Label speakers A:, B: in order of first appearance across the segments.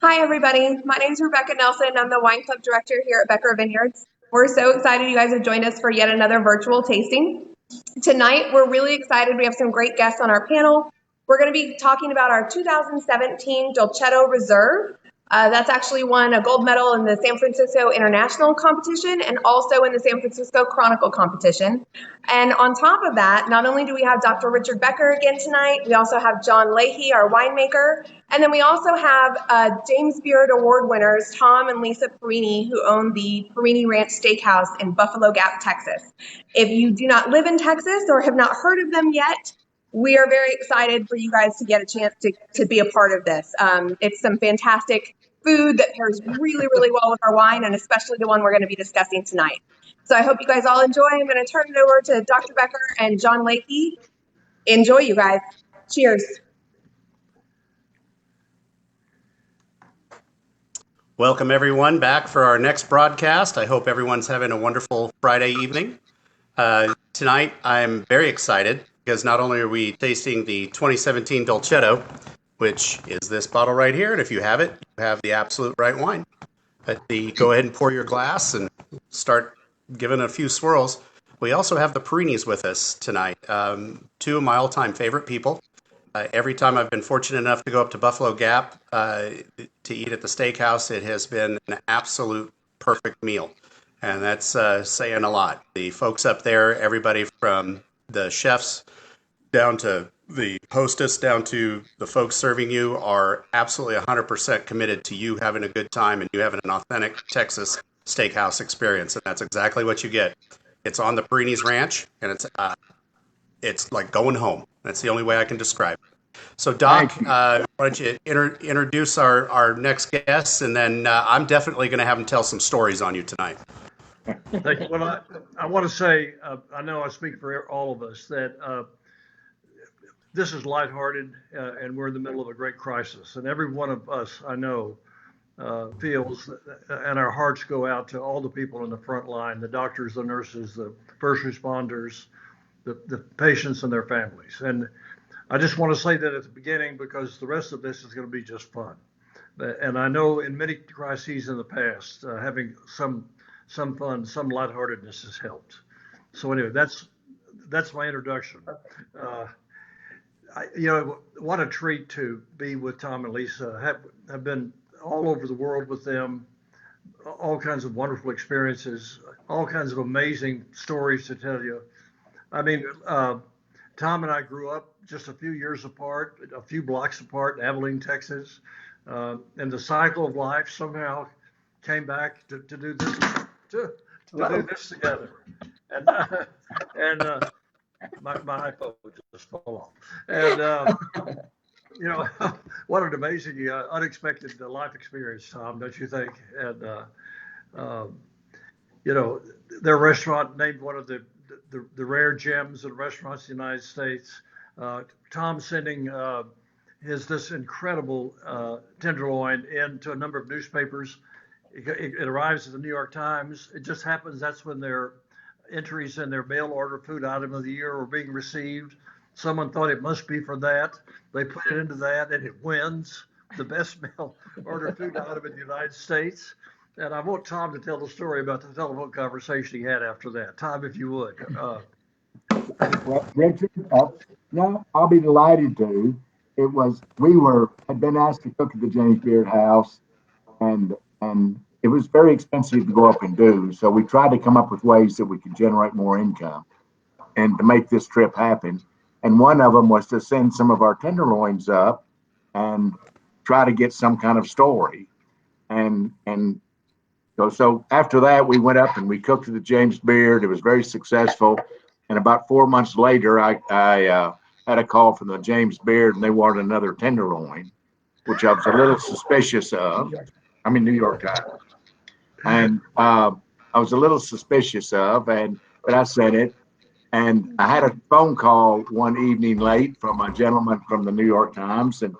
A: Hi, everybody. My name is Rebecca Nelson. I'm the wine club director here at Becker Vineyards. We're so excited you guys have joined us for yet another virtual tasting. Tonight, we're really excited. We have some great guests on our panel. We're going to be talking about our 2017 Dolcetto Reserve. That's actually won a gold medal in the San Francisco International Competition and also in the San Francisco Chronicle Competition. And on top of that, not only do we have Dr. Richard Becker again tonight, we also have Jon Leahy, our winemaker, and then we also have James Beard Award winners Tom and Lisa Perini, who own the Perini Ranch Steakhouse in Buffalo Gap, Texas. If you do not live in Texas or have not heard of them yet, we are very excited for you guys to get a chance to be a part of this. It's some fantastic food that pairs really, really well with our wine, and especially the one we're going to be discussing tonight. So I hope you guys all enjoy. I'm going to turn it over to Dr. Becker and Jon Leahy. Enjoy, you guys. Cheers.
B: Welcome everyone back for our next broadcast. I hope everyone's having a wonderful Friday evening. Tonight I'm very excited because not only are we tasting the 2017 Dolcetto, which is this bottle right here, and if you have it, you have the absolute right wine. Go ahead and pour your glass and start giving it a few swirls. We also have the Perinis with us tonight, two of my all-time favorite people. Every time I've been fortunate enough to go up to Buffalo Gap to eat at the steakhouse, it has been an absolute perfect meal. And that's saying a lot. The folks up there, everybody from the chefs down to the hostess, down to the folks serving you, are absolutely 100% committed to you having a good time and you having an authentic Texas steakhouse experience. And that's exactly what you get. It's on the Perini Ranch, and it's like going home. That's the only way I can describe it. So, Doc, why don't you introduce our next guests, and then I'm definitely going to have them tell some stories on you tonight.
C: Thank you. Well, I want to say, I know I speak for all of us, that this is lighthearted, and we're in the middle of a great crisis. And every one of us, I know, feels, and our hearts go out to all the people in the front line, the doctors, the nurses, the first responders, the patients and their families. And I just want to say that at the beginning, because the rest of this is going to be just fun. And I know in many crises in the past, having some fun, some lightheartedness has helped. So anyway, that's my introduction. What a treat to be with Tom and Lisa. Have been all over the world with them, all kinds of wonderful experiences, all kinds of amazing stories to tell you. I mean, Tom and I grew up just a few years apart, a few blocks apart in Abilene, Texas. And the cycle of life somehow came back to do this to do this together. And my iPhone just fell off. And what an amazing, unexpected life experience, Tom, don't you think? And their restaurant named one of the rare gems of restaurants in the United States. Tom sending this incredible tenderloin into a number of newspapers. It arrives at the New York Times. It just happens that's when their entries in their mail order food item of the year were being received. Someone thought it must be for that. They put it into that, and it wins the best mail order food item in the United States. And I want Tom to tell the story about the telephone conversation he had after that. Tom, if you would.
D: Well, Richard, no, I'll be delighted to. Had been asked to cook at the James Beard House, and it was very expensive to go up and do. So we tried to come up with ways that we could generate more income and to make this trip happen. And one of them was to send some of our tenderloins up and try to get some kind of story. And so after that, we went up and we cooked at the James Beard. It was very successful. And about 4 months later, I had a call from the James Beard, and they wanted another tenderloin, which I was a little suspicious of. I'm in New York Times. And I was a little suspicious of, but I sent it. And I had a phone call one evening late from a gentleman from the New York Times, and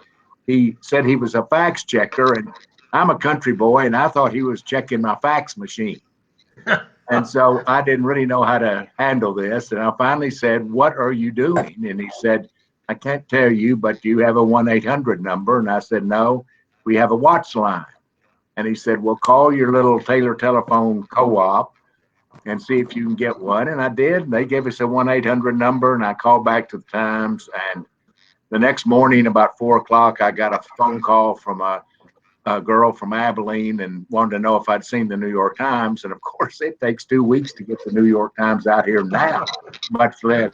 D: he said he was a fax checker, and I'm a country boy, and I thought he was checking my fax machine. And so I didn't really know how to handle this. And I finally said, "What are you doing?" And he said, "I can't tell you, but do you have a 1-800 number?" And I said, "No, we have a watch line. And he said, well, call your little Taylor Telephone Co-op and see if you can get one. And I did. And they gave us a 1-800 number, and I called back to the Times. And the next morning, about 4 o'clock, I got a phone call from a girl from Abilene and wanted to know if I'd seen the New York Times. And of course, it takes 2 weeks to get the New York Times out here now, much less.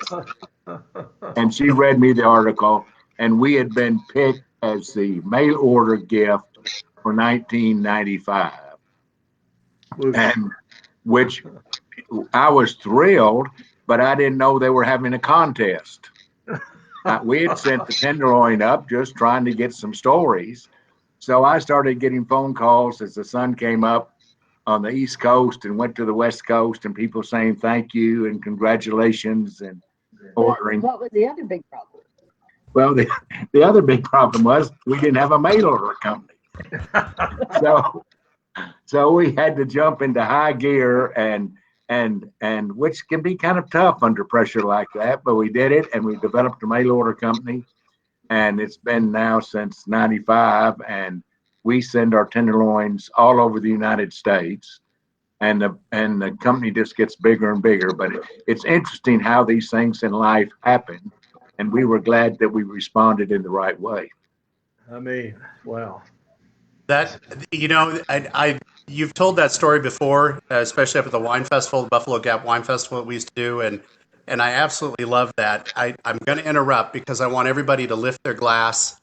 D: And she read me the article, and we had been picked as the mail order gift for 1995, and which I was thrilled, but I didn't know they were having a contest. We had sent the Tenderloin up just trying to get some stories. So I started getting phone calls as the sun came up on the East Coast and went to the West Coast, and people saying thank you and congratulations and ordering.
E: What was the other big problem?
D: Well, the other big problem was we didn't have a mail order company. So we had to jump into high gear and which can be kind of tough under pressure like that, but we did it, and we developed a mail order company, and it's been now since 95, and we send our tenderloins all over the United States, and the company just gets bigger and bigger. But it's interesting how these things in life happen, and we were glad that we responded in the right way.
C: I mean, wow.
B: That, you've told that story before, especially up at the wine festival, the Buffalo Gap Wine Festival that we used to do, and I absolutely love that. I'm going to interrupt because I want everybody to lift their glass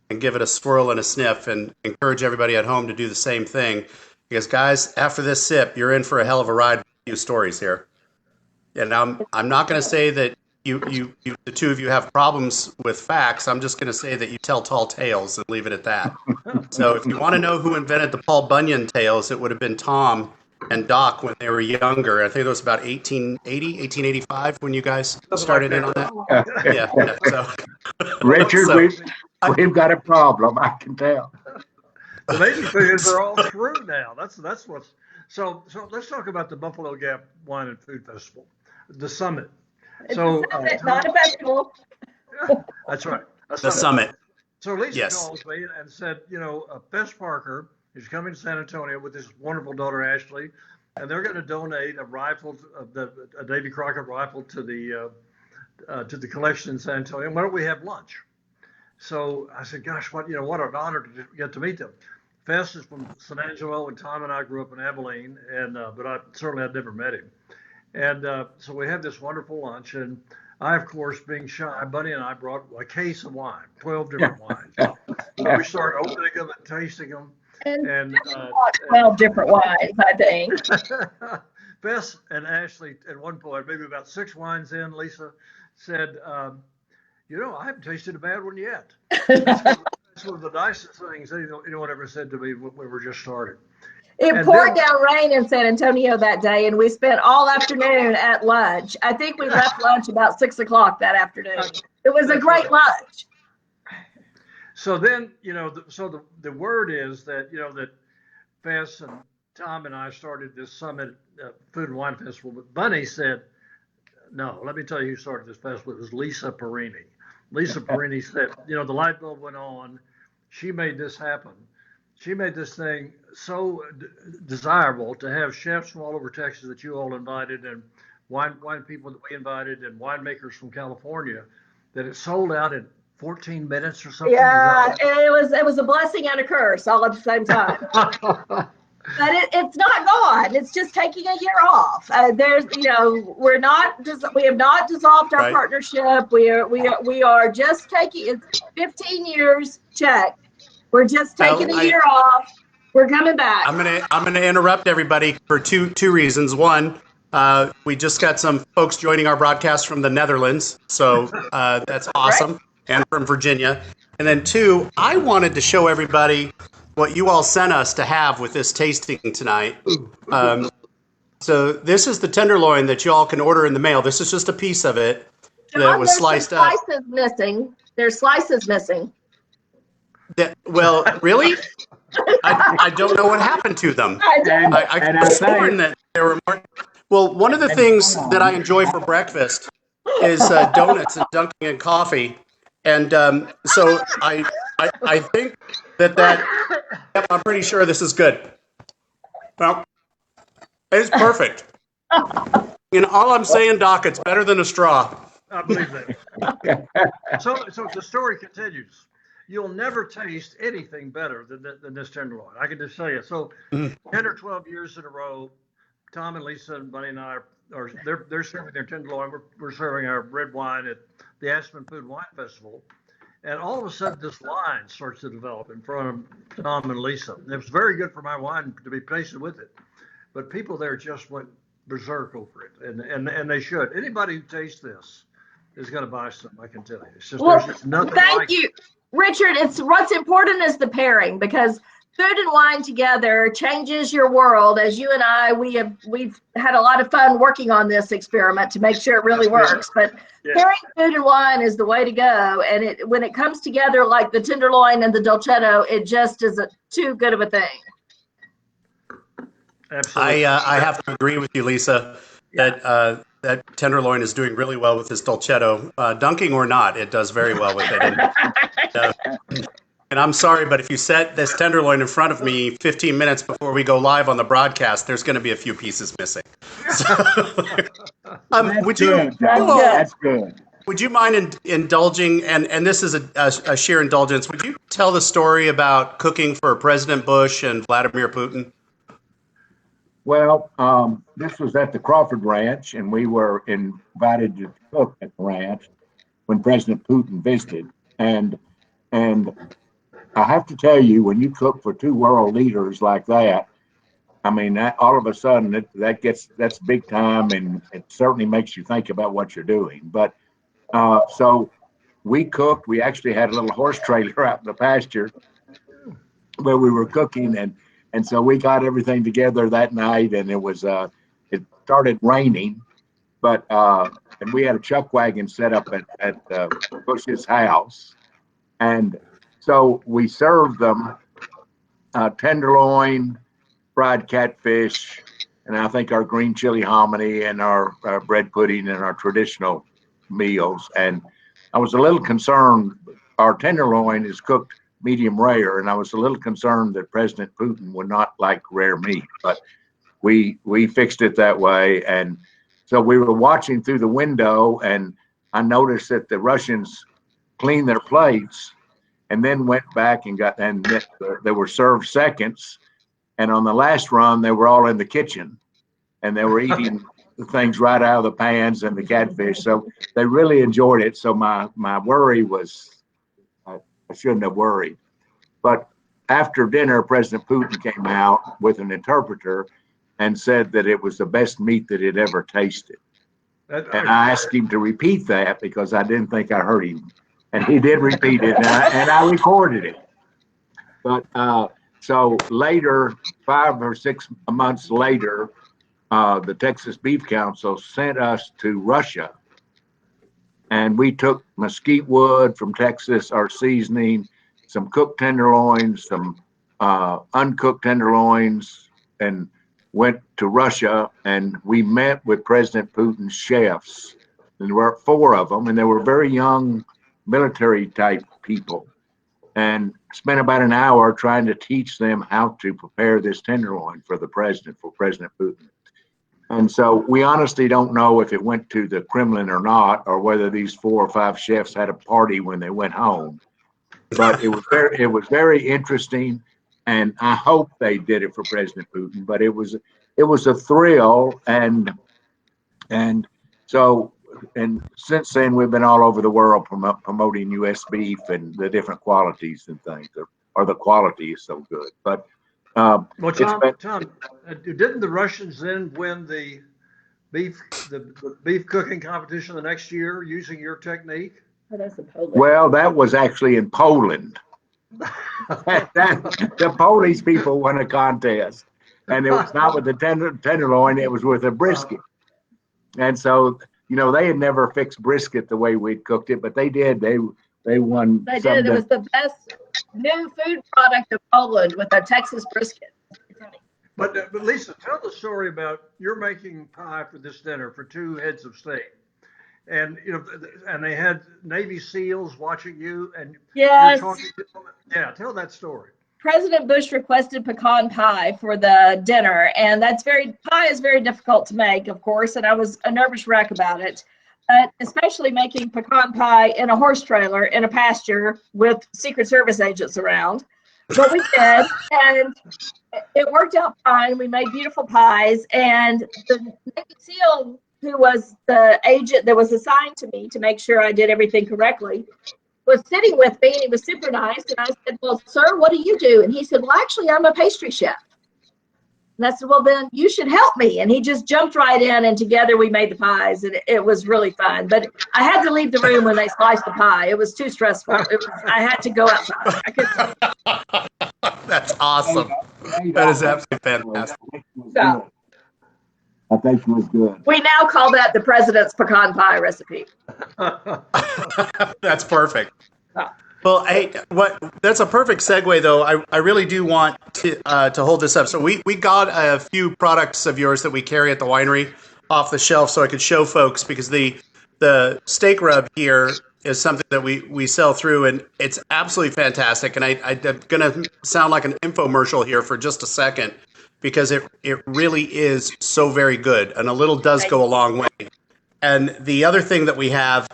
B: and give it a swirl and a sniff, and encourage everybody at home to do the same thing. Because guys, after this sip, you're in for a hell of a ride with a few stories here. And I'm not going to say that you the two of you have problems with facts. I'm just going to say that you tell tall tales and leave it at that. So if you want to know who invented the Paul Bunyan tales, it would have been Tom and Doc when they were younger. I think it was about 1885 when you guys started in on that. Yeah. So,
D: Richard, we've got a problem, I can tell.
C: The amazing thing is they're all true now. That's what's so let's talk about the Buffalo Gap Wine and Food Festival, the summit.
E: It's
C: So
E: a summit, not a festival.
C: that's right.
B: the summit.
C: So Lisa
B: Yes.
C: calls me and said, Fess Parker is coming to San Antonio with his wonderful daughter Ashley, and they're going to donate a rifle, a Davy Crockett rifle, to the collection in San Antonio. Why don't we have lunch? So I said, gosh, what an honor to get to meet them. Fess is from San Angelo, and Tom and I grew up in Abilene, and but I certainly had never met him. And so we had this wonderful lunch, and I, of course, being shy, Buddy and I brought a case of wine, 12 different wines. We started opening them and tasting them. And
E: 12 different wines, I think.
C: Fess and Ashley, at one point, maybe about 6 wines in, Lisa said, I haven't tasted a bad one yet. That's one of the nicest things anyone ever said to me when we were just starting.
E: It poured down rain in San Antonio that day, and we spent all afternoon at lunch. I think we left lunch about 6 o'clock that afternoon. It was a great lunch.
C: So then, the word is that, that Fess and Tom and I started this summit food and wine festival. But Bunny said, no, let me tell you who started this festival. It was Lisa Perini. Lisa Perini said, the light bulb went on. She made this happen. She made this thing so desirable to have chefs from all over Texas that you all invited, and wine people that we invited, and winemakers from California, that it sold out in 14 minutes or something.
E: Yeah, it was a blessing and a curse all at the same time. But it's not gone. It's just taking a year off. We have not dissolved our partnership. We are just taking, it's 15 years, check. We're just taking a year off. We're coming back.
B: I'm gonna interrupt everybody for two reasons. One, we just got some folks joining our broadcast from the Netherlands, so that's awesome, and from Virginia. And then two, I wanted to show everybody what you all sent us to have with this tasting tonight. So this is the tenderloin that you all can order in the mail. This is just a piece of it that was sliced up.
E: Slices missing. There's slices missing.
B: Well, really? I don't know what happened to them. I could have sworn that there were more. Well, one of the things that I enjoy for breakfast is donuts and dunking in coffee. And so I think Yep, I'm pretty sure this is good. Well, it's perfect. All I'm saying, Doc, it's better than a straw.
C: I believe that. So the story continues. You'll never taste anything better than this tenderloin. I can just tell you. So 10 or 12 years in a row, Tom and Lisa and Bunny and I they're serving their tenderloin. We're serving our red wine at the Aspen Food and Wine Festival. And all of a sudden, this line starts to develop in front of Tom and Lisa. And it was very good for my wine to be tasted with it. But people there just went berserk over it. And they should. Anybody who tastes this is going to buy some, I can tell you. It's just, there's just nothing
E: thank you, Richard. It's what's important is the pairing, because food and wine together changes your world. As you and I, we've had a lot of fun working on this experiment to make sure it really works. But pairing food and wine is the way to go. And when it comes together like the tenderloin and the dolcetto, it just is too good of a thing.
C: Absolutely.
B: I have to agree with you, Lisa, that tenderloin is doing really well with this dolcetto. Dunking or not, it does very well with it. And I'm sorry, but if you set this tenderloin in front of me 15 minutes before we go live on the broadcast, there's going to be a few pieces missing.
D: That's good.
B: Would you mind indulging, and this is a sheer indulgence, would you tell the story about cooking for President Bush and Vladimir Putin?
D: Well, this was at the Crawford Ranch, and we were invited to cook at the ranch when President Putin visited. And I have to tell you, when you cook for two world leaders like that, I mean, that, all of a sudden that's big time, and it certainly makes you think about what you're doing. But so we cooked. We actually had a little horse trailer out in the pasture where we were cooking, and so we got everything together that night, and it started raining, but and we had a chuck wagon set up at Bush's house, and so we served them tenderloin, fried catfish, and I think our green chili hominy and our bread pudding and our traditional meals. And I was a little concerned. Our tenderloin is cooked medium rare, and I was a little concerned that President Putin would not like rare meat, but we fixed it that way. And so we were watching through the window, and I noticed that the Russians cleaned their plates and then went back and they were served seconds. And on the last run, they were all in the kitchen, and they were eating the things right out of the pans and the catfish. So they really enjoyed it. So my worry was, I shouldn't have worried. But after dinner, President Putin came out with an interpreter and said that it was the best meat that he'd ever tasted. And I asked him to repeat that because I didn't think I heard him. And he did repeat it, and I recorded it. But so later, 5 or 6 months later, the Texas Beef Council sent us to Russia. And we took mesquite wood from Texas, our seasoning, some cooked tenderloins, some uncooked tenderloins, and went to Russia. And we met with President Putin's chefs. And there were 4 of them, and they were very young military type people, and spent about an hour trying to teach them how to prepare this tenderloin for President Putin. And so we honestly don't know if it went to the Kremlin or not, or whether these 4 or 5 chefs had a party when they went home. But it was very interesting, and I hope they did it for President Putin. But it was a thrill, and so. And since then, we've been all over the world promoting U.S. beef and the different qualities and things, or the quality is so good. But
C: well, Tom, didn't the Russians then win the beef cooking competition the next year using your technique?
E: Oh, that's in Poland.
D: Well, that was actually in Poland. The Polish people won a contest, and it was not with the tenderloin; it was with a brisket. And so, they had never fixed brisket the way we'd cooked it, but they did. They won.
E: They did. It was the best new food product of Poland with a Texas brisket.
C: But Lisa, tell the story about you're making pie for this dinner for 2 heads of steak, and and they had Navy SEALs watching you, and
E: Yes.
C: you're talking to them. Yeah, tell that story.
E: President Bush requested pecan pie for the dinner, and pie is very difficult to make, of course, and I was a nervous wreck about it. But especially making pecan pie in a horse trailer in a pasture with Secret Service agents around. But we did, and it worked out fine. We made beautiful pies, and the Navy SEAL, who was the agent that was assigned to me to make sure I did everything correctly, was sitting with me, and he was super nice. And I said, "Well, sir, what do you do?" And he said, "Well, actually, I'm a pastry chef." And I said, "Well, then you should help me." And he just jumped right in, and together we made the pies, and it was really fun. But I had to leave the room when they sliced the pie. It was too stressful. I had to go outside. I couldn't.
B: That's awesome. That is absolutely fantastic.
E: So,
D: I think it was good.
E: we now call that the president's pecan pie recipe.
B: That's perfect.
E: Oh.
B: Well, hey, that's a perfect segue, though. I really do want to hold this up. So we got a few products of yours that we carry at the winery off the shelf, so I could show folks, because the steak rub here is something that we sell through, and it's absolutely fantastic. And I'm going to sound like an infomercial here for just a second, because it really is so very good, and a little does go a long way. And the other thing that we have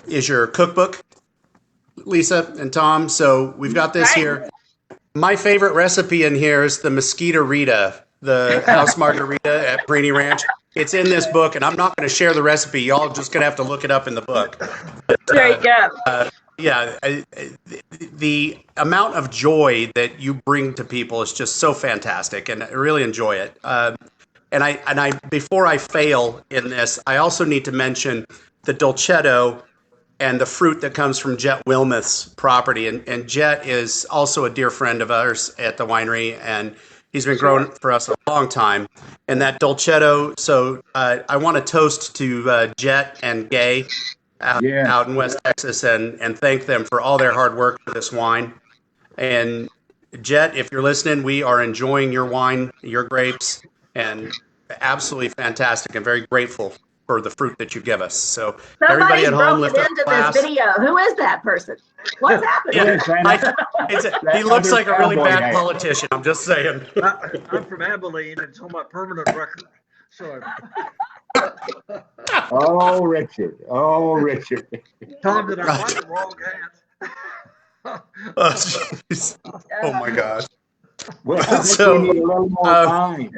B: is your cookbook, Lisa and Tom. So we've got this here. My favorite recipe in here is the Mosquito Rita, the house margarita at Perini Ranch. It's in this book, and I'm not going to share the recipe. Y'all just going to have to look it up in the book. But,
E: There you go.
B: yeah, the amount of joy that you bring to people is just so fantastic, and I really enjoy it. And I before I fail in this, I also need to mention the Dolcetto and the fruit that comes from Jet Wilmoth's property. And Jet is also a dear friend of ours at the winery, and he's been growing for us a long time. And that Dolcetto, so I want to toast to Jet and Gay out in West Texas, and thank them for all their hard work for this wine. And Jet, if you're listening, we are enjoying your wine, your grapes, and absolutely fantastic, and very grateful for the fruit that you give us. So everybody at home, lift up a glass.
E: This video. Who is that person? What's happening?
B: He looks like a really bad politician. I'm just saying.
C: I'm from Abilene, and it's on my permanent record. So.
D: Oh, Richard.
C: Tom, did I find the wrong hat?
B: Oh, jeez. Oh my gosh.
D: Well, I think we need a little more time.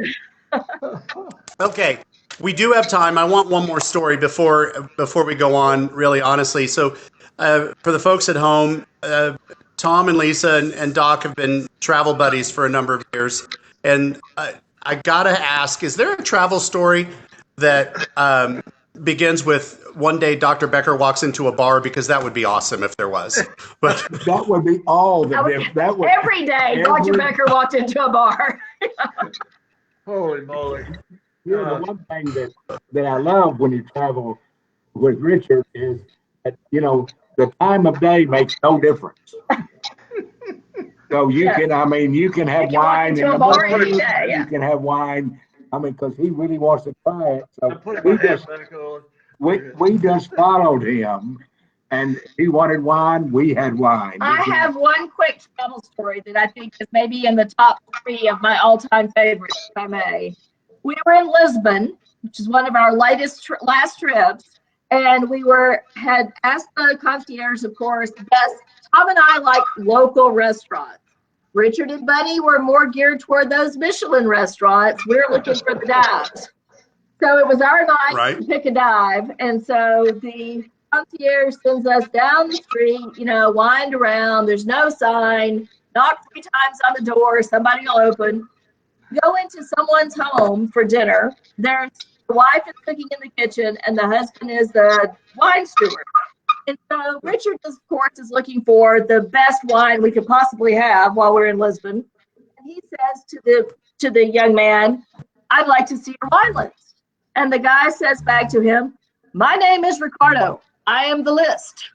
B: Okay, we do have time. I want one more story before we go on, really honestly. So for the folks at home, Tom and Lisa and Doc have been travel buddies for a number of years. And I got to ask, is there a travel story that begins with one day Dr. Becker walks into a bar? Because that would be awesome if there was. But
D: that would be all the that would,
E: every day Dr. Becker walked into a bar.
C: Holy moly.
D: The one thing that I love when you travel with Richard is that, the time of day makes no difference. So you can have wine in the morning. You can have wine. Because he really wants to try it. So we just followed him, and he wanted wine. We had wine.
E: I have one quick travel story that I think is maybe in the top 3 of my all-time favorites, if I may. We were in Lisbon, which is one of our last trips, and we had asked the concierge, of course, yes, Tom and I like local restaurants. Richard and Buddy were more geared toward those Michelin restaurants. We're looking for the dives. So it was our night to pick a dive. And so the concierge sends us down the street, wind around. There's no sign. Knock 3 times on the door. Somebody will open. Go into someone's home for dinner. The wife is cooking in the kitchen, and the husband is the wine steward. And so Richard, of course, is looking for the best wine we could possibly have while we're in Lisbon. And he says to the young man, "I'd like to see your wine list." And the guy says back to him, "My name is Ricardo. I am the list."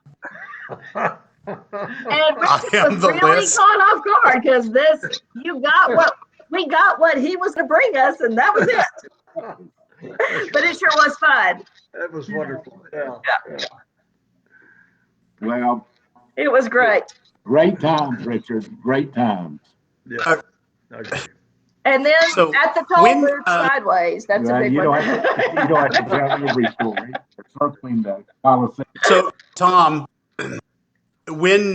E: And Richard was really caught off guard, because we got what he was to bring us, and that was it. But it sure was fun.
C: That was wonderful. Yeah.
D: Well,
E: It was great.
D: great times, Richard. Great times.
C: Yeah. Okay.
E: And then
B: So
E: at the tall
B: when,
E: booth sideways. That's a big
D: you
E: one.
D: you don't have to tell every story. Circling the Coliseum.
B: So Tom, when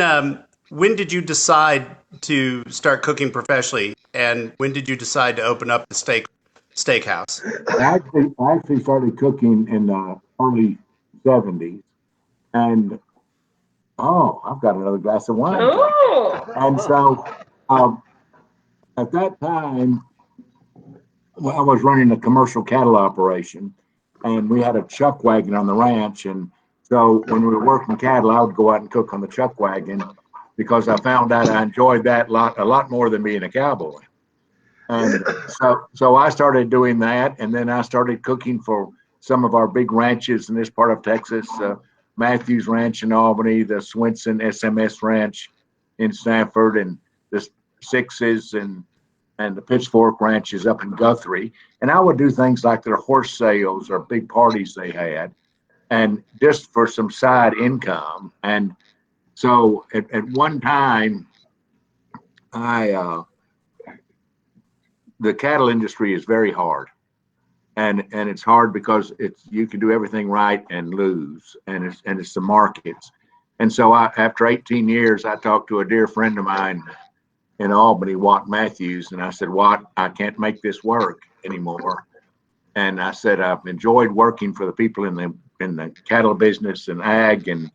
B: did you decide to start cooking professionally, and when did you decide to open up the steakhouse?
D: I actually started cooking in the early 70s. And, I've got another glass of wine.
E: Oh.
D: And so at that time, I was running a commercial cattle operation, and we had a chuck wagon on the ranch. And so when we were working cattle, I would go out and cook on the chuck wagon because I found out I enjoyed that a lot more than being a cowboy. And so I started doing that, and then I started cooking for some of our big ranches in this part of Texas, Matthews Ranch in Albany, the Swenson SMS Ranch in Sanford, and the Sixes and the Pitchfork Ranches up in Guthrie. And I would do things like their horse sales or big parties they had, and just for some side income. And so at one time, the cattle industry is very hard, and it's hard because you can do everything right and lose, and it's the markets. And so after 18 years, I talked to a dear friend of mine in Albany, Watt Matthews, and I said, Watt, I can't make this work anymore. And I said, I've enjoyed working for the people in the cattle business and ag, and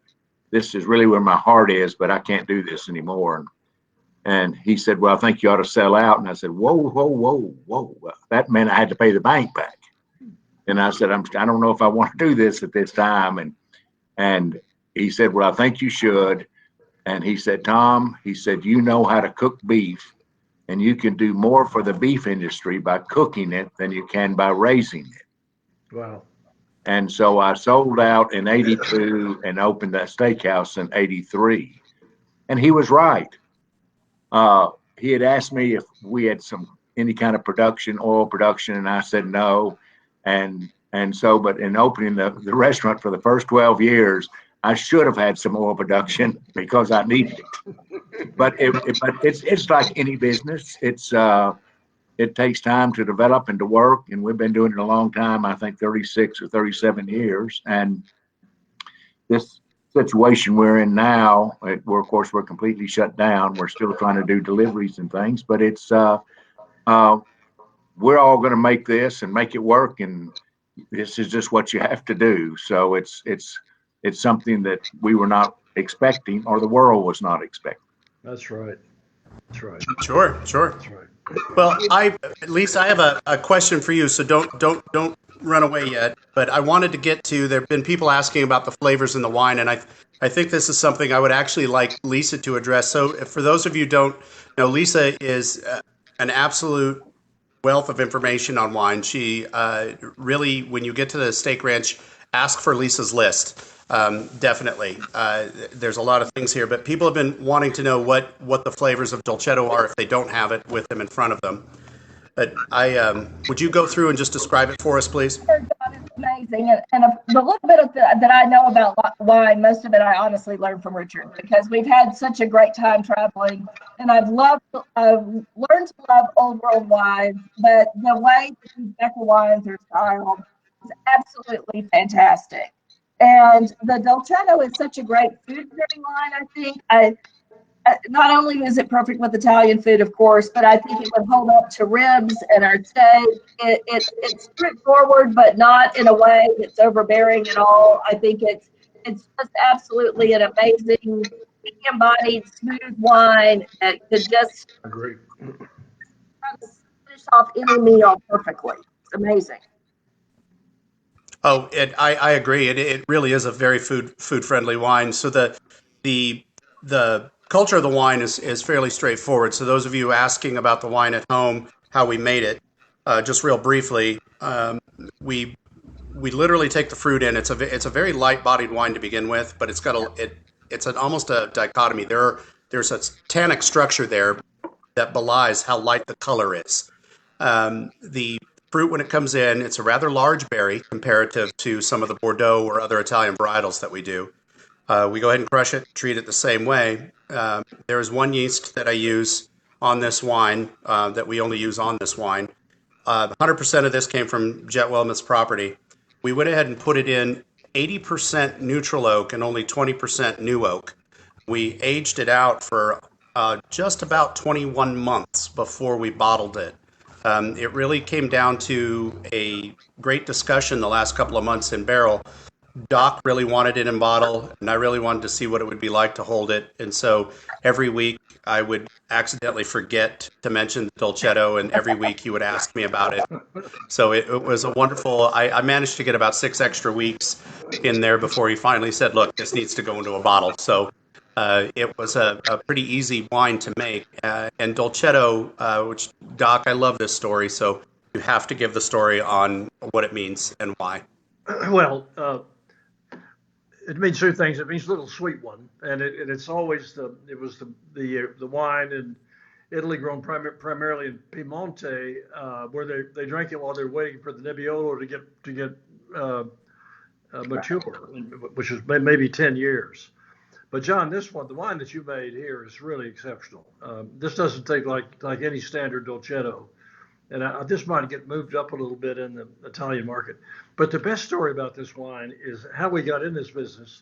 D: this is really where my heart is, but I can't do this anymore. And he said, well, I think you ought to sell out. And I said, whoa, whoa, whoa, whoa. That meant I had to pay the bank back. And I said, I don't know if I want to do this at this time. And he said, well, I think you should. And he said, Tom, he said, you know how to cook beef, and you can do more for the beef industry by cooking it than you can by raising it.
C: Wow.
D: And so I sold out in 82 and opened that steakhouse in 83. And he was right. He had asked me if we had any kind of oil production, and I said no. And so, but in opening the restaurant for the first 12 years, I should have had some oil production because I needed it. But it's like any business. It takes time to develop and to work, and we've been doing it a long time. I think 36 or 37 years. And this situation we're in now, of course we're completely shut down. We're still trying to do deliveries and things, but it's we're all going to make this and make it work, and this is just what you have to do. So it's something that we were not expecting, or the world was not expecting.
C: That's right. That's right.
B: Sure.
C: That's right.
B: Well, Lisa, I have a question for you. So don't run away yet. But I wanted to get to. There've been people asking about the flavors in the wine, and I think this is something I would actually like Lisa to address. So, for those of you who don't know, Lisa is an absolute wealth of information on wine. She really, when you get to the steak ranch, ask for Lisa's list. Definitely. There's a lot of things here, but people have been wanting to know what the flavors of Dolcetto are if they don't have it with them in front of them. But would you go through and just describe it for us, please?
E: It's amazing. And the little bit of that I know about wine, most of it I honestly learned from Richard, because we've had such a great time traveling, and I've learned to love old world wines, but the way that these Becker wines are styled is absolutely fantastic. And the Dolcetto is such a great food pairing wine, I think. Not only is it perfect with Italian food, of course, but I think it would hold up to ribs and our steak. It's straightforward, but not in a way that's overbearing at all. I think it's just absolutely an amazing, embodied, smooth wine that could just
C: Agree.
E: finish off any meal perfectly. It's amazing.
B: Oh, I agree. It really is a very food friendly wine. So the culture of the wine is fairly straightforward. So those of you asking about the wine at home, how we made it, just real briefly, we literally take the fruit in. It's a very light bodied wine to begin with, but it's almost a dichotomy. There's a tannic structure there that belies how light the color is. The fruit when it comes in, it's a rather large berry comparative to some of the Bordeaux or other Italian varietals that we do. We go ahead and crush it, treat it the same way. There is one yeast that I use on this wine that we only use on this wine. 100% of this came from Jet Wellman's property. We went ahead and put it in 80% neutral oak and only 20% new oak. We aged it out for just about 21 months before we bottled it. It really came down to a great discussion the last couple of months in barrel. Doc really wanted it in bottle, and I really wanted to see what it would be like to hold it. And so every week I would accidentally forget to mention Dolcetto, and every week he would ask me about it. So it was a wonderful, I managed to get about 6 extra weeks in there before he finally said, look, this needs to go into a bottle. So it was a pretty easy wine to make. And Dolcetto, which, Doc, I love this story, so you have to give the story on what it means and why.
C: Well, it means two things. It means little sweet one, and it's always the wine in Italy grown primarily in Piemonte, where they drank it while they're waiting for the Nebbiolo to get mature, which is maybe 10 years. But John, this one, the wine that you made here is really exceptional. This doesn't taste like any standard Dolcetto. And this might get moved up a little bit in the Italian market. But the best story about this wine is how we got in this business.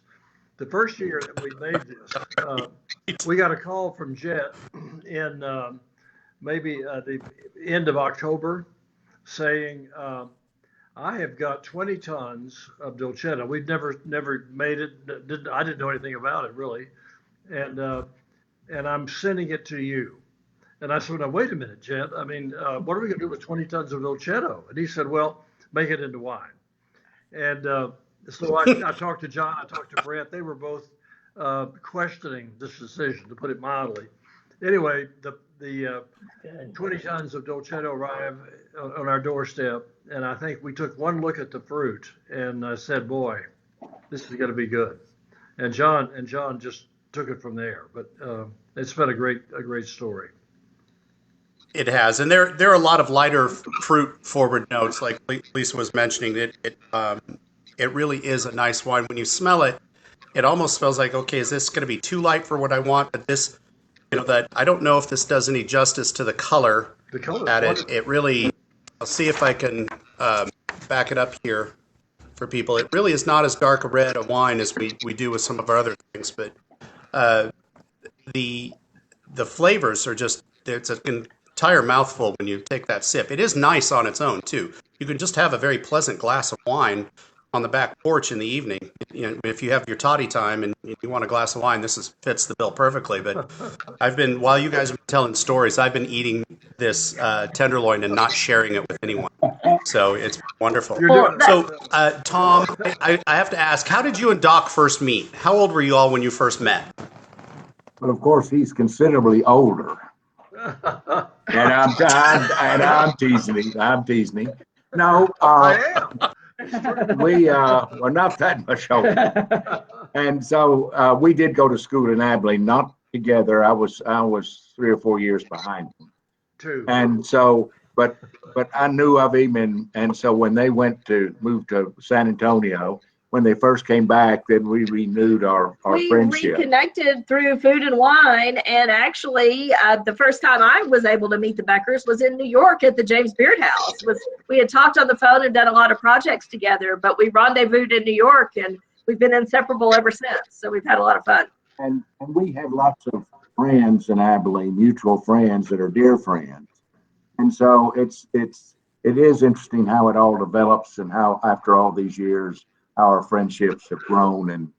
C: The first year that we made this, we got a call from Jet in maybe the end of October saying, I have got 20 tons of Dolcetto. We'd never made it. I didn't know anything about it, really. And I'm sending it to you. And I said, now, wait a minute, Jet. I mean, what are we going to do with 20 tons of Dolcetto? And he said, well, make it into wine. And so I talked to John, I talked to Brett. They were both questioning this decision, to put it mildly. Anyway, the 20 tons of Dolcetto arrived on our doorstep. And I think we took one look at the fruit and said, boy, this is going to be good. And John just took it from there. But it's been a great story.
B: It has, and there are a lot of lighter fruit forward notes, like Lisa was mentioning. It really is a nice wine. When you smell it, it almost smells like, okay, is this going to be too light for what I want? But this, that I don't know if this does any justice to the color.
C: The color.
B: It really. I'll see if I can back it up here for people. It really is not as dark a red a wine as we do with some of our other things, but the flavors are just, it's an entire mouthful when you take that sip. It is nice on its own too. You can just have a very pleasant glass of wine on the back porch in the evening. If you have your toddy time and you want a glass of wine, fits the bill perfectly. But while you guys have been telling stories, I've been eating this tenderloin and not sharing it with anyone. So it's wonderful. So Tom, I have to ask, how did you and Doc first meet? How old were you all when you first met?
D: Well, of course, he's considerably older. And I'm teasing him. No,
C: I am.
D: we're not that much older. And so we did go to school in Abilene, not together. I was 3 or 4 years behind him.
C: Two.
D: And so, but I knew of him, and so when they moved to San Antonio, when they first came back, then we renewed our friendship.
E: We reconnected through food and wine, and actually, the first time I was able to meet the Beckers was in New York at the James Beard House. We had talked on the phone and done a lot of projects together, but we rendezvoused in New York, and we've been inseparable ever since. So we've had a lot of fun.
D: And we have lots of friends in Abilene, mutual friends that are dear friends, and so it is interesting how it all develops and how after all these years, our friendships have grown, and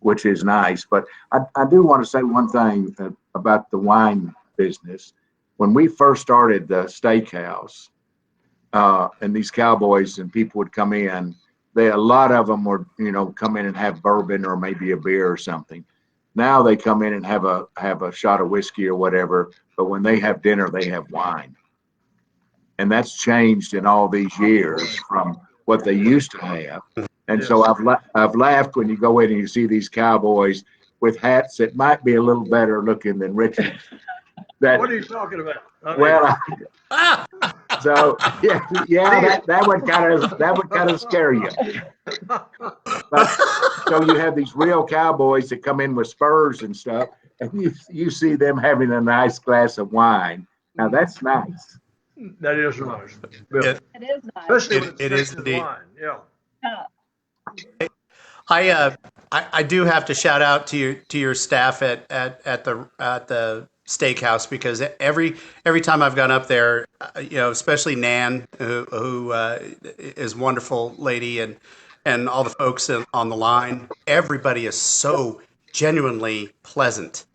D: which is nice. But I do want to say one thing about the wine business. When we first started the steakhouse, and these cowboys and people would come in, a lot of them would come in and have bourbon or maybe a beer or something. Now they come in and have a shot of whiskey or whatever, but when they have dinner, they have wine, and that's changed in all these years from what they used to have. And so I've laughed when you go in and you see these cowboys with hats that might be a little better looking than Richard's.
C: What are you talking about?
D: So that would kind of scare you. But, so you have these real cowboys that come in with spurs and stuff, and you see them having a nice glass of wine. Now that's nice.
C: That is nice. Bill.
E: It is nice.
C: Especially when
B: it
C: it's
B: is indeed.
C: wine. Yeah.
B: I do have to shout out to your staff at the steakhouse, because every time I've gone up there, especially Nan, who is a wonderful lady, and all the folks on the line, everybody is so genuinely pleasant.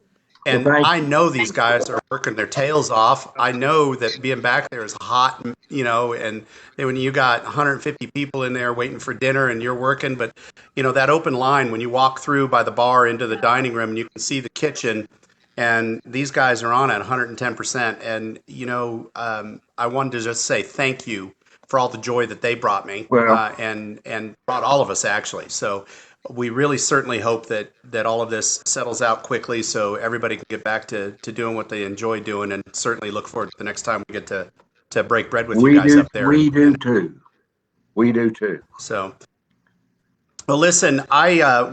B: And I know these guys are working their tails off. I know that being back there is hot, and when you got 150 people in there waiting for dinner and you're working, but that open line when you walk through by the bar into the dining room and you can see the kitchen, and these guys are on at 110%. And I wanted to just say thank you for all the joy that they brought me, and brought all of us actually. So we really certainly hope that all of this settles out quickly so everybody can get back to doing what they enjoy doing, and certainly look forward to the next time we get to break bread with you guys up there.
D: We do too. We do too.
B: So, well, listen,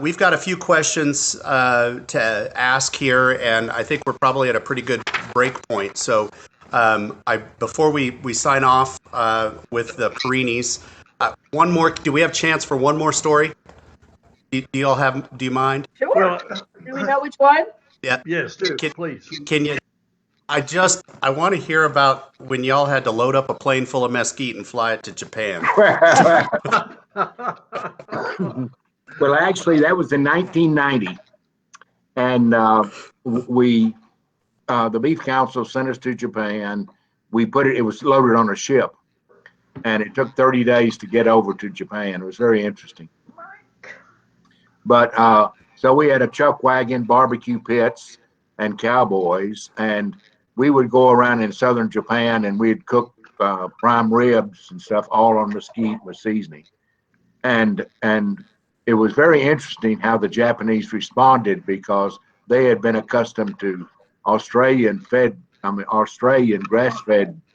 B: we've got a few questions to ask here, and I think we're probably at a pretty good break point. So before we sign off with the Perinis, one more, do we have a chance for one more story? Do you mind?
E: Sure.
C: Well,
E: do we know which one?
B: Yeah.
C: Yes, do, please.
B: Can you? I want to hear about when y'all had to load up a plane full of mesquite and fly it to Japan.
D: Well, actually, that was in 1990, and the Beef Council sent us to Japan. It was loaded on a ship, and it took 30 days to get over to Japan. It was very interesting. But so we had a chuck wagon, barbecue pits, and cowboys, and we would go around in southern Japan and we'd cook prime ribs and stuff all on mesquite with seasoning. And it was very interesting how the Japanese responded, because they had been accustomed to Australian grass-fed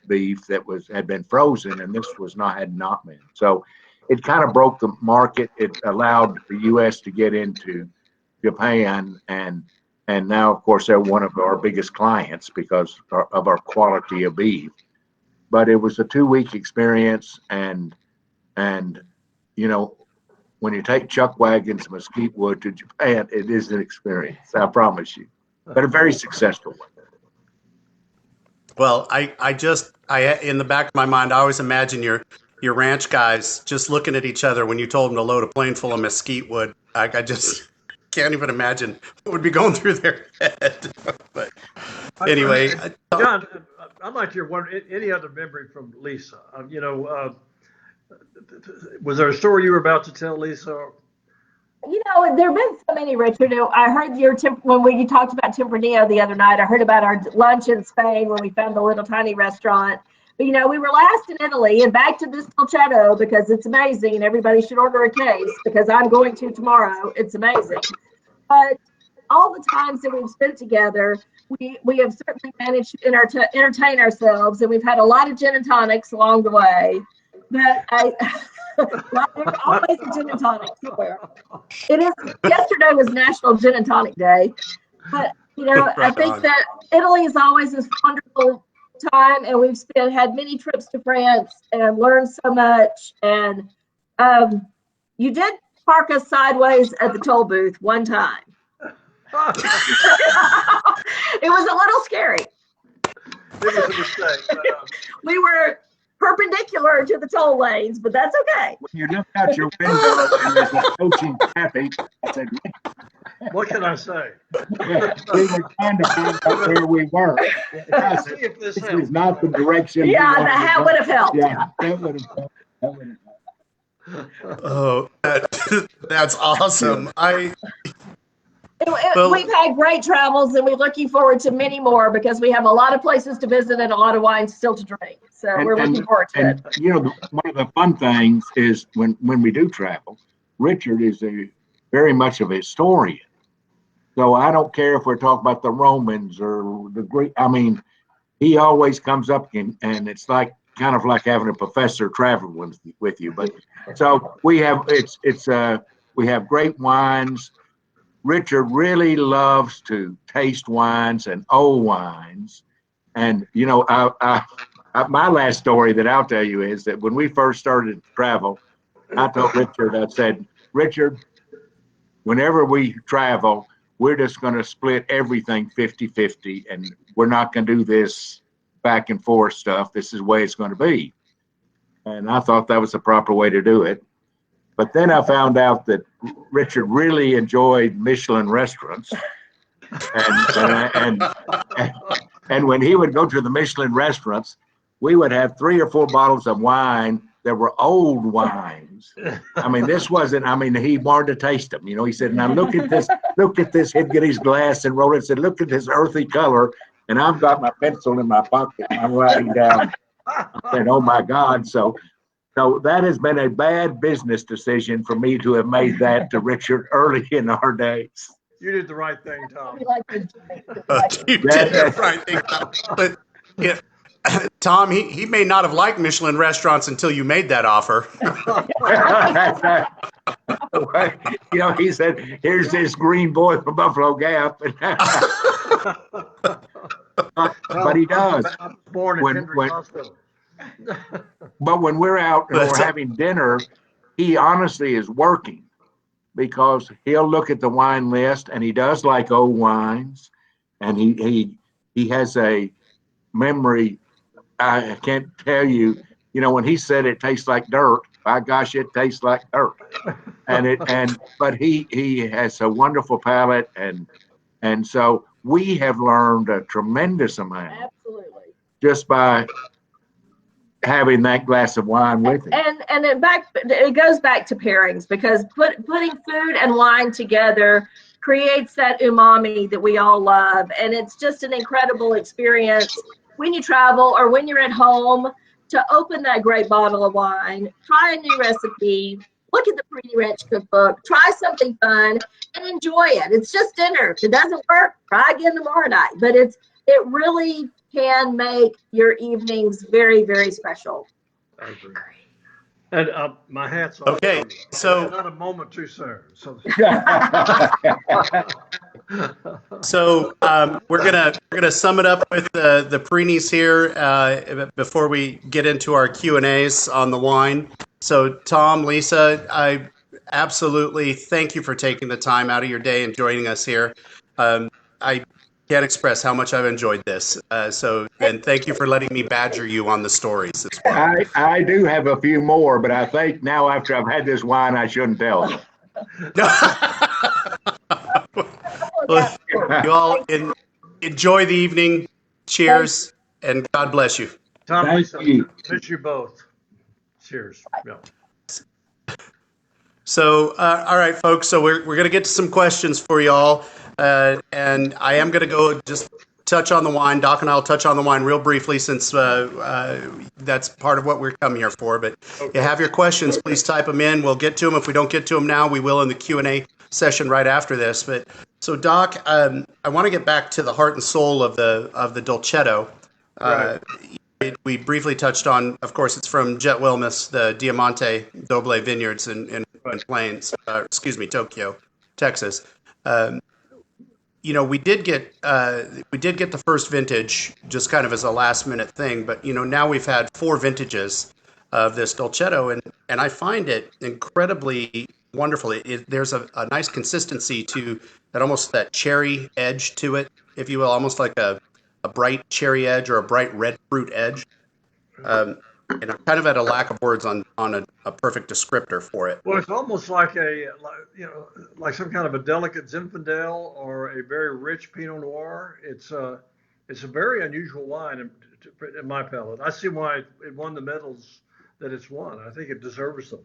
D: beef that had been frozen, and this had not been. So it kind of broke the market. It allowed the U.S. to get into Japan, and now, of course, they're one of our biggest clients because of our quality of beef. But it was a 2-week experience, and when you take chuck wagons and mesquite wood to Japan, it is an experience, I promise you, but a very successful one.
B: Well, I in the back of my mind, I always imagine your ranch guys just looking at each other when you told them to load a plane full of mesquite wood. I just can't even imagine what would be going through their head. But anyway,
C: John, I'd like to hear any other memory from Lisa. Was there a story you were about to tell, Lisa?
E: There have been so many, Richard. I heard when you talked about Tempranillo the other night. I heard about our lunch in Spain when we found the little tiny restaurant. But we were last in Italy, and back to this Dolcetto because it's amazing, and everybody should order a case because I'm going to tomorrow. It's amazing. But all the times that we've spent together, we have certainly managed to entertain ourselves, and we've had a lot of gin and tonics along the way. But there's always a gin and tonic somewhere. Yesterday was National Gin and Tonic Day, but I think that Italy is always this wonderful time, and we've had many trips to France and learned so much. And you did park us sideways at the toll booth one time. It was a little scary.
C: It was a mistake.
E: We were perpendicular to the toll lanes, but that's okay.
D: When you looked out your window and there's approaching traffic, I said,
C: what can I say?
D: We were trying to find out where we were. This is not the direction.
E: Yeah, the hat would have helped.
D: Yeah, that would have helped.
B: Oh, that's awesome.
E: We've had great travels, and we're looking forward to many more because we have a lot of places to visit and a lot of wine still to drink. So we're looking forward to it.
D: One of the fun things is when we do travel, Richard is very much of a historian. So I don't care if we're talking about the Romans or the Greek. I mean, he always comes up and it's like kind of like having a professor travel with you. But so we have we have great wines. Richard really loves to taste wines and old wines. And, you know, my last story that I'll tell you is that when we first started to travel, I told Richard, I said, Richard, whenever we travel, we're just going to split everything 50-50, and we're not going to do this back and forth stuff. This is the way it's going to be. And I thought that was the proper way to do it. But then I found out that Richard really enjoyed Michelin restaurants. And when he would go to the Michelin restaurants, we would have 3 or 4 bottles of wine that were old wines. I mean, he wanted to taste them. You know, he said, now look at this. He'd get his glass and roll it and said, look at this earthy color. And I've got my pencil in my pocket. And I'm writing down. I said, oh my God. So that has been a bad business decision for me to have made that to Richard early in our days.
C: You did the right thing, Tom.
B: You did the right thing, Tom. But, yeah, Tom, he may not have liked Michelin restaurants until you made that offer.
D: You know, he said, here's this green boy from Buffalo Gap. But he does.
C: I was born in Hendricks Hospital.
D: But when we're out and we're having dinner, he honestly is working, because he'll look at the wine list, and he does like old wines, and he has a memory. I can't tell you, you know, when he said it tastes like dirt, by gosh, it tastes like dirt. But he has a wonderful palate, and so we have learned a tremendous amount.
E: Absolutely.
D: Just by having that glass of wine with him.
E: And it goes back to pairings, because putting food and wine together creates that umami that we all love. And it's just an incredible experience when you travel or when you're at home to open that great bottle of wine, try a new recipe, look at the Perini Ranch cookbook, try something fun, and enjoy it. It's just dinner. If it doesn't work, try again tomorrow night. But it really can make your evenings very, very special.
C: I agree. And my hat's off.
B: Okay, so
C: not a moment too soon.
B: So we're gonna sum it up with the Perinis here before we get into our Q&As on the wine. So Tom, Lisa, I absolutely thank you for taking the time out of your day and joining us here. I can't express how much I've enjoyed this. And thank you for letting me badger you on the stories as well.
D: I do have a few more, but I think now after I've had this wine, I shouldn't tell them.
B: Well, you all enjoy the evening. Cheers, and God bless you.
C: Tom Lisa, miss you both. Cheers. Yeah.
B: So, all right, folks. So we're going to get to some questions for y'all, and I am going to go just touch on the wine. Doc and I will touch on the wine real briefly, since that's part of what we're coming here for. But if you have your questions, please type them in. We'll get to them. If we don't get to them now, we will in the Q&A session right after this. But so, Doc, I want to get back to the heart and soul of the Dolcetto.
C: Right.
B: We briefly touched on, of course, it's from Jet Wilmus, the Diamante Doble Vineyards in Plains, Tokyo, Texas. You know, we did get the first vintage just kind of as a last minute thing, but you know, now we've had 4 vintages of this Dolcetto, and I find it incredibly wonderful. There's a nice consistency to that, almost that cherry edge to it, if you will, almost like a bright cherry edge or a bright red fruit edge. And I'm kind of at a lack of words on a perfect descriptor for it.
C: Well, it's almost like like some kind of a delicate Zinfandel or a very rich Pinot Noir. It's a very unusual wine in my palate. I see why it won the medals that it's won. I think it deserves them.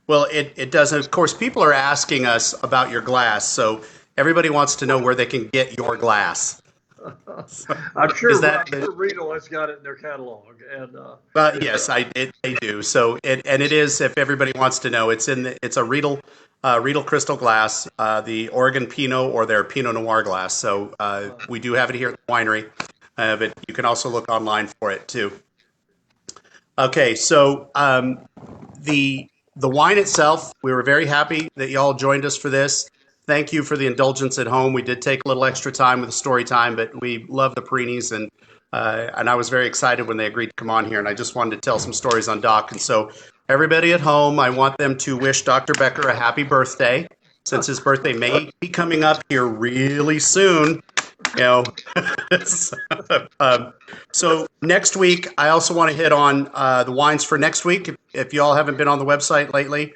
B: Well, it does. And of course, people are asking us about your glass, so everybody wants to know where they can get your glass.
C: I'm sure Riedel has got it in their catalog, and
B: yes, they do. So it is. If everybody wants to know, it's a Riedel crystal glass, the Oregon Pinot or their Pinot Noir glass. So we do have it here at the winery, but you can also look online for it too. Okay, so the wine itself, we were very happy that y'all joined us for this. Thank you for the indulgence at home. We did take a little extra time with the story time, but we love the Perinis, and I was very excited when they agreed to come on here, and I just wanted to tell some stories on Doc. And so everybody at home, I want them to wish Dr. Becker a happy birthday, since his birthday may be coming up here really soon. You know, so next week, I also want to hit on the wines for next week. If you all haven't been on the website lately,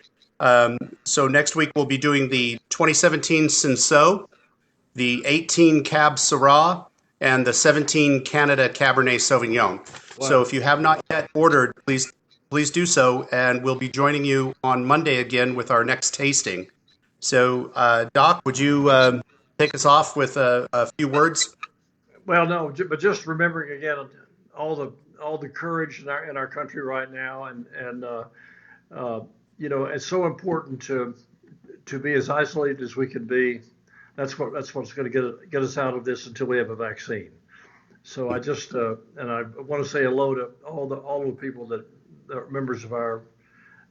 B: so next week we'll be doing the 2017 Cinsault, the 18 Cab Syrah, and the 17 Canada Cabernet Sauvignon.
C: Wow.
B: So if you have not yet ordered, please do so, and we'll be joining you on Monday again with our next tasting. So, Doc, would you take us off with a few words?
C: Well, no, but just remembering again all the courage in our country right now, and you know, it's so important to be as isolated as we can be. That's what's going to get us out of this until we have a vaccine. So I just and I want to say hello to all the people that are members of our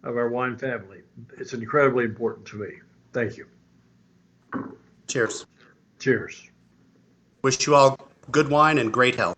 C: wine family. It's incredibly important to me. Thank you.
B: Cheers.
C: Cheers.
B: Wish you all good wine and great health.